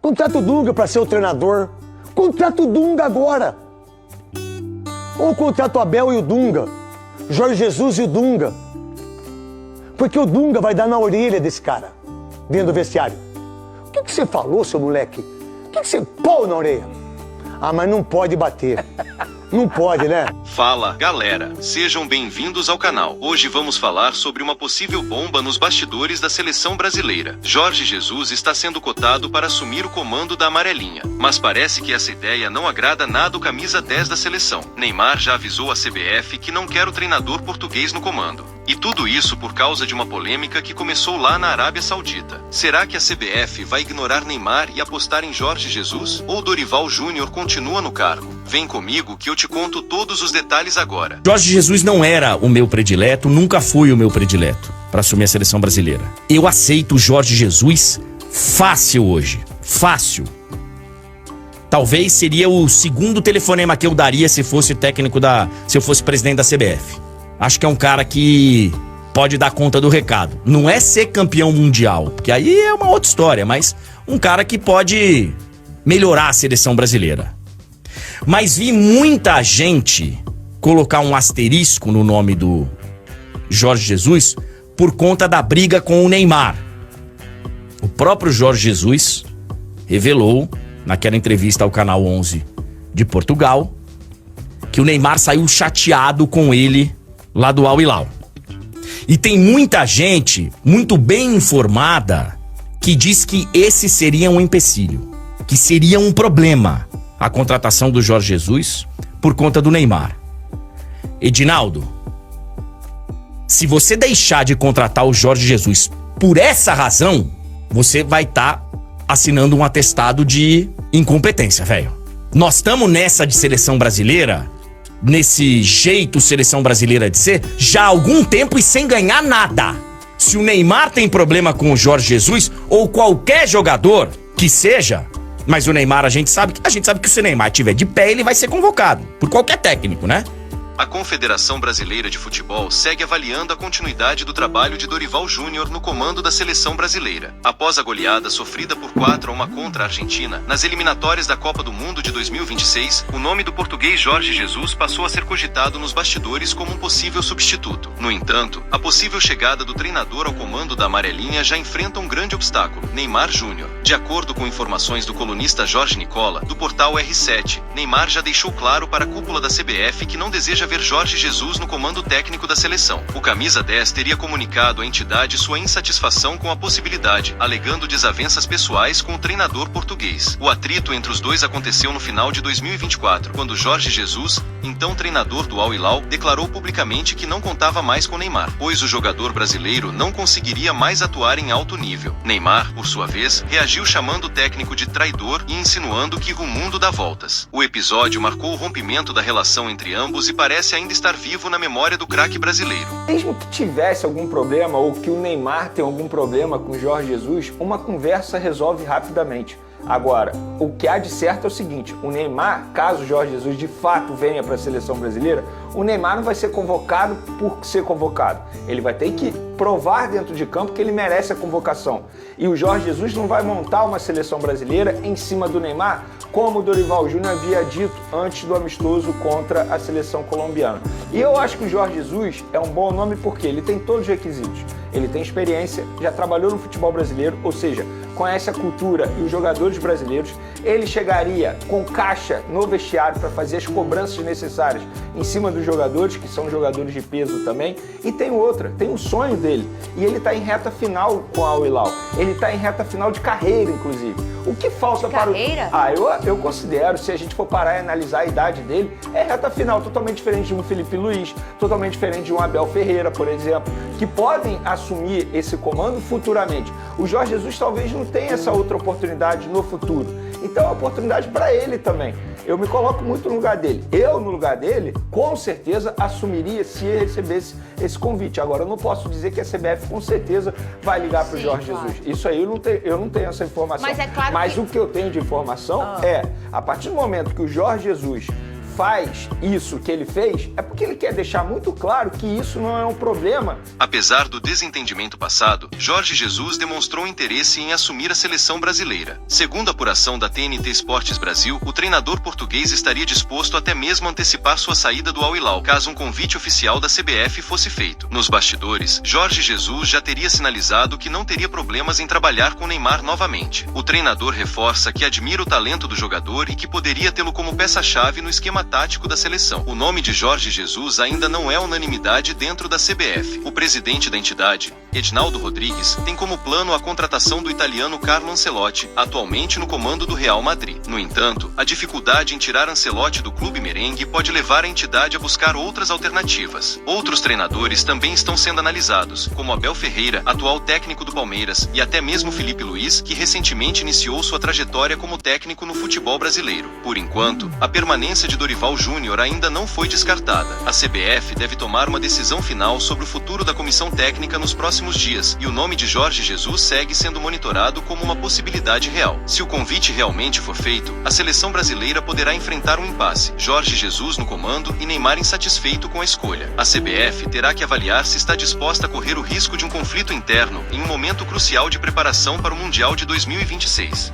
Contrata o Dunga para ser o treinador. Contrata o Dunga agora. Ou contrata o Abel e o Dunga. Jorge Jesus e o Dunga. Porque o Dunga vai dar na orelha desse cara, dentro do vestiário. O que você falou, seu moleque? O que você pôs na orelha? Ah, mas não pode bater. Não pode, né? Fala, galera. Sejam bem-vindos ao canal. Hoje vamos falar sobre uma possível bomba nos bastidores da seleção brasileira. Jorge Jesus está sendo cotado para assumir o comando da amarelinha. Mas parece que essa ideia não agrada nada o camisa 10 da seleção. Neymar já avisou a CBF que não quer o treinador português no comando. E tudo isso por causa de uma polêmica que começou lá na Arábia Saudita. Será que a CBF vai ignorar Neymar e apostar em Jorge Jesus? Ou Dorival Júnior continua no cargo? Vem comigo que eu te conto todos os detalhes agora. Jorge Jesus não era o meu predileto, nunca foi o meu predileto para assumir a seleção brasileira. Eu aceito o Jorge Jesus fácil hoje. Fácil. Talvez seria o segundo telefonema que eu daria se fosse técnico se eu fosse presidente da CBF. Acho que é um cara que pode dar conta do recado. Não é ser campeão mundial, porque aí é uma outra história, mas um cara que pode melhorar a seleção brasileira. Mas vi muita gente colocar um asterisco no nome do Jorge Jesus por conta da briga com o Neymar. O próprio Jorge Jesus revelou, naquela entrevista ao Canal 11 de Portugal, que o Neymar saiu chateado com ele lá do Al Hilal. E tem muita gente muito bem informada que diz que esse seria um empecilho, que seria um problema a contratação do Jorge Jesus por conta do Neymar. Edinaldo, se você deixar de contratar o Jorge Jesus por essa razão, você vai estar assinando um atestado de incompetência, velho. Nós estamos nessa de seleção brasileira, nesse jeito seleção brasileira de ser, já há algum tempo e sem ganhar nada. Se o Neymar tem problema com o Jorge Jesus, ou qualquer jogador que seja, mas o Neymar a gente sabe que se o Neymar estiver de pé, ele vai ser convocado por qualquer técnico, né? A Confederação Brasileira de Futebol segue avaliando a continuidade do trabalho de Dorival Júnior no comando da seleção brasileira. Após a goleada sofrida por 4-1 contra a Argentina, nas eliminatórias da Copa do Mundo de 2026, o nome do português Jorge Jesus passou a ser cogitado nos bastidores como um possível substituto. No entanto, a possível chegada do treinador ao comando da amarelinha já enfrenta um grande obstáculo: Neymar Júnior. De acordo com informações do colunista Jorge Nicola, do portal R7, Neymar já deixou claro para a cúpula da CBF que não deseja ver Jorge Jesus no comando técnico da seleção. O camisa 10 teria comunicado à entidade sua insatisfação com a possibilidade, alegando desavenças pessoais com o treinador português. O atrito entre os dois aconteceu no final de 2024, quando Jorge Jesus, então treinador do Al Hilal, declarou publicamente que não contava mais com Neymar, pois o jogador brasileiro não conseguiria mais atuar em alto nível. Neymar, por sua vez, reagiu chamando o técnico de traidor e insinuando que o mundo dá voltas. O episódio marcou o rompimento da relação entre ambos e parece ainda estar vivo na memória do craque brasileiro. Mesmo que tivesse algum problema ou que o Neymar tenha algum problema com o Jorge Jesus, uma conversa resolve rapidamente. Agora, o que há de certo é o seguinte: o Neymar, caso o Jorge Jesus de fato venha para a seleção brasileira, o Neymar não vai ser convocado por ser convocado. Ele vai ter que provar dentro de campo que ele merece a convocação. E o Jorge Jesus não vai montar uma seleção brasileira em cima do Neymar, como o Dorival Júnior havia dito antes do amistoso contra a seleção colombiana. E eu acho que o Jorge Jesus é um bom nome porque ele tem todos os requisitos. Ele tem experiência, já trabalhou no futebol brasileiro, ou seja, conhece a cultura e os jogadores brasileiros. Ele chegaria com caixa no vestiário para fazer as cobranças necessárias em cima dos jogadores, que são jogadores de peso também. E tem outra, tem um sonho dele. E ele está em reta final com a Al Hilal. Ele está em reta final de carreira, inclusive. O que falta para o... eu considero, se a gente for parar e analisar a idade dele, é reta final totalmente diferente de um Felipe Luiz, totalmente diferente de um Abel Ferreira, por exemplo, que podem assumir esse comando futuramente. O Jorge Jesus talvez não tenha essa outra oportunidade no futuro. Então é uma oportunidade para ele também. Eu me coloco muito no lugar dele. Eu, no lugar dele, com certeza assumiria se ele recebesse esse convite. Agora, eu não posso dizer que a CBF com certeza vai ligar para o Jorge Jesus. Isso aí eu não tenho essa informação. Mas é claro Mas o que eu tenho de informação é, a partir do momento que o Jorge Jesus faz isso que ele fez, é porque ele quer deixar muito claro que isso não é um problema. Apesar do desentendimento passado, Jorge Jesus demonstrou interesse em assumir a seleção brasileira. Segundo a apuração da TNT Esportes Brasil, o treinador português estaria disposto até mesmo a antecipar sua saída do Al Hilal, caso um convite oficial da CBF fosse feito. Nos bastidores, Jorge Jesus já teria sinalizado que não teria problemas em trabalhar com Neymar novamente. O treinador reforça que admira o talento do jogador e que poderia tê-lo como peça-chave no esquema tático da seleção. O nome de Jorge Jesus ainda não é unanimidade dentro da CBF. O presidente da entidade, Edinaldo Rodrigues, tem como plano a contratação do italiano Carlo Ancelotti, atualmente no comando do Real Madrid. No entanto, a dificuldade em tirar Ancelotti do clube merengue pode levar a entidade a buscar outras alternativas. Outros treinadores também estão sendo analisados, como Abel Ferreira, atual técnico do Palmeiras, e até mesmo Felipe Luiz, que recentemente iniciou sua trajetória como técnico no futebol brasileiro. Por enquanto, a permanência de Dorival Júnior ainda não foi descartada. A CBF deve tomar uma decisão final sobre o futuro da comissão técnica nos próximos dias, e o nome de Jorge Jesus segue sendo monitorado como uma possibilidade real. Se o convite realmente for feito, a seleção brasileira poderá enfrentar um impasse: Jorge Jesus no comando e Neymar insatisfeito com a escolha. A CBF terá que avaliar se está disposta a correr o risco de um conflito interno em um momento crucial de preparação para o Mundial de 2026.